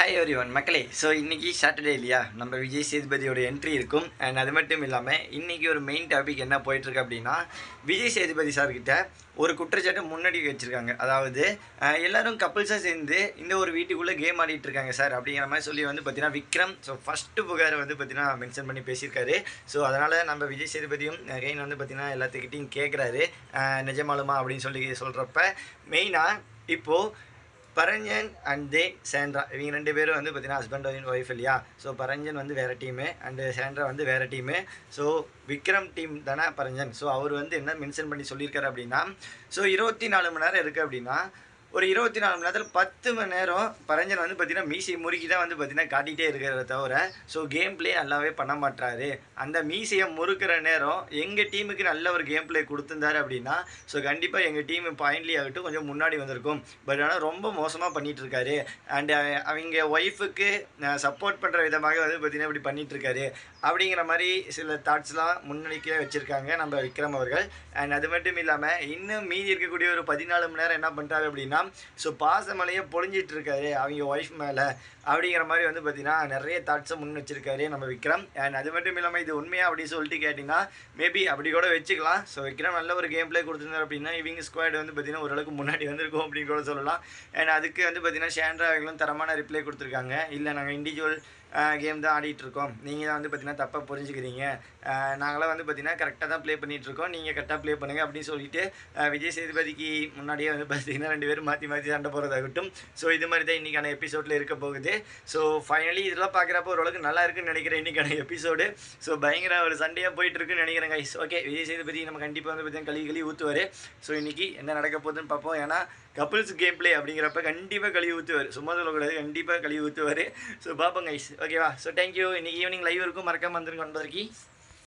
Hi every one மக்களே. So இன்றைக்கி Saturday இல்லையா, நம்ம விஜய் சேதுபதியோட என்ட்ரி இருக்கும். அண்ட் அது மட்டும் இல்லாமல் இன்றைக்கி ஒரு மெயின் டாபிக் என்ன போயிட்டுருக்கு அப்படின்னா, விஜய் சேதுபதி சார்கிட்ட ஒரு குற்றச்சாட்டை முன்னாடி வச்சுருக்காங்க. அதாவது எல்லோரும் கப்புள்ஸாக சேர்ந்து இந்த ஒரு வீட்டுக்குள்ளே கேம் ஆடிட்டுருக்காங்க சார் அப்படிங்கிற மாதிரி சொல்லி பார்த்தீங்கன்னா விக்ரம் ஃபஸ்ட்டு புகாரை பார்த்தீங்கன்னா மென்ஷன் பண்ணி பேசியிருக்காரு. ஸோ அதனால் நம்ம விஜய் சேதுபதியும் அகைன் பார்த்தீங்கன்னா எல்லாத்துக்கிட்டையும் கேட்குறாரு, நிஜமாலுமா அப்படின்னு சொல்லி சொல்கிறப்ப மெயினாக இப்போது பரஞ்சன் அண்ட் சேண்ட்ரா இவங்க 2 பேரும் பார்த்தீங்கன்னா ஹஸ்பண்ட் அண்ட் ஒய்ஃப் இல்லையா. ஸோ பரஞ்சன் வேறு டீமு அண்டு சேண்ட்ரா வேறு டீமு. ஸோ விக்ரம் டீம் தானே பரஞ்சன். ஸோ அவர் என்ன மென்ஷன் பண்ணி சொல்லியிருக்காரு அப்படின்னா, ஸோ 24 மணி நேரம் இருக்குது அப்படின்னா ஒரு 24 மணி நேரத்தில் 10 மணி நேரம் பரஞ்சன் பார்த்தீங்கன்னா மீசை முறுக்கி தான் பார்த்தீங்கன்னா காட்டிகிட்டே இருக்கிறத தவிர ஸோ கேம் பிளே நல்லாவே பண்ண மாட்டாரு. அந்த மீசையை முறுக்கிற நேரம் எங்கள் டீமுக்கு நல்ல ஒரு கேம் பிளே கொடுத்துருந்தாரு அப்படின்னா ஸோ கண்டிப்பாக எங்கள் டீம் பாயிண்ட்லி ஆகட்டும் கொஞ்சம் முன்னாடி வந்திருக்கும். பட் ஆனால் ரொம்ப மோசமாக பண்ணிகிட்ருக்காரு. அண்டு அவங்க ஒய்ஃபுக்கு சப்போர்ட் பண்ணுற விதமாக பார்த்தீங்கன்னா இப்படி பண்ணிகிட்ருக்காரு அப்படிங்கிற மாதிரி சில தாட்ஸ்லாம் முன்னணிக்கே வச்சுருக்காங்க நம்ம விக்ரம் அவர்கள். அண்ட் அது மட்டும் இல்லாமல் இன்னும் மீதி இருக்கக்கூடிய ஒரு 14 மணி நேரம் என்ன பண்ணுறாரு அப்படின்னா, ஸோ பாசமலையை பொழிஞ்சிட்டு இருக்காரு அவங்க ஒய்ஃப் மேலே அப்படிங்கிற மாதிரி பார்த்தீங்கன்னா நிறைய தாட்ஸை முன் வச்சிருக்காரு நம்ம விக்ரம். அண்ட் அது மட்டும் இல்லாமல் இது உண்மையாக அப்படின்னு சொல்லிட்டு கேட்டிங்கன்னா மேபி அப்படி கூட வச்சுக்கலாம். ஸோ விக்ரம் நல்ல ஒரு கேம் பிளே கொடுத்துருந்தாரு அப்படின்னா இவங்க ஸ்குவாட் பார்த்தீங்கன்னா ஓரளவுக்கு முன்னாடி வந்திருக்கும் அப்படின்னு கூட சொல்லலாம். அண்ட் அதுக்கு பார்த்தீங்கன்னா ஷேண்ட்ரா அவங்களும் தரமான ரிப்ளை கொடுத்துருக்காங்க. இல்லை நாங்கள் இண்டிவிஜுவல் கேம் தான் ஆடிட்டுருக்கோம், நீங்கள் தான் பார்த்தீங்கன்னா தப்பாக புரிஞ்சுக்கிறீங்க, நாங்களாம் பார்த்தீங்கன்னா கரெக்டாக தான் ப்ளே பண்ணிகிட்ருக்கோம், நீங்கள் கரெக்டாக ப்ளே பண்ணுங்கள் அப்படின்னு சொல்லிட்டு விஜய் சேதுபதிக்கு முன்னாடியே பார்த்தீங்கன்னா 2 பேரும் மாற்றி மாற்றி சண்டை போகிறதாகட்டும். ஸோ இது மாதிரி தான் இன்றைக்கான எபிசோடில் இருக்க போகுது. ஸோ ஃபைனலி இதெல்லாம் பார்க்குறப்போ ஓரளவுக்கு நல்லா இருக்குன்னு நினைக்கிறேன் இன்றைக்கான எபிசோடு. ஸோ பயங்கர ஒரு சண்டையாக போயிட்டுருக்குன்னு நினைக்கிறேன் கைஸ். ஓகே, விஜய் சேதுபதி நம்ம கண்டிப்பாக பார்த்தீங்கன்னா கழுவி ஊற்றுவார். ஸோ இன்றைக்கி என்ன நடக்க போகுதுன்னு பார்ப்போம். ஏன்னா கப்புள்ஸ் கேம் பிளே அப்படிங்கிறப்ப கண்டிப்பாக கழுவி ஊற்றுவார், சும்மா சொல்லக்கூடாது, கண்டிப்பாக கழுவி ஊற்றுவார். ஸோ பார்ப்போம் கைஸ். ஓகேவா? So thank you. இன்றைக்கி ஈவினிங் லைவ் இருக்கும், மறக்காமல் வந்துருங்க 9:00.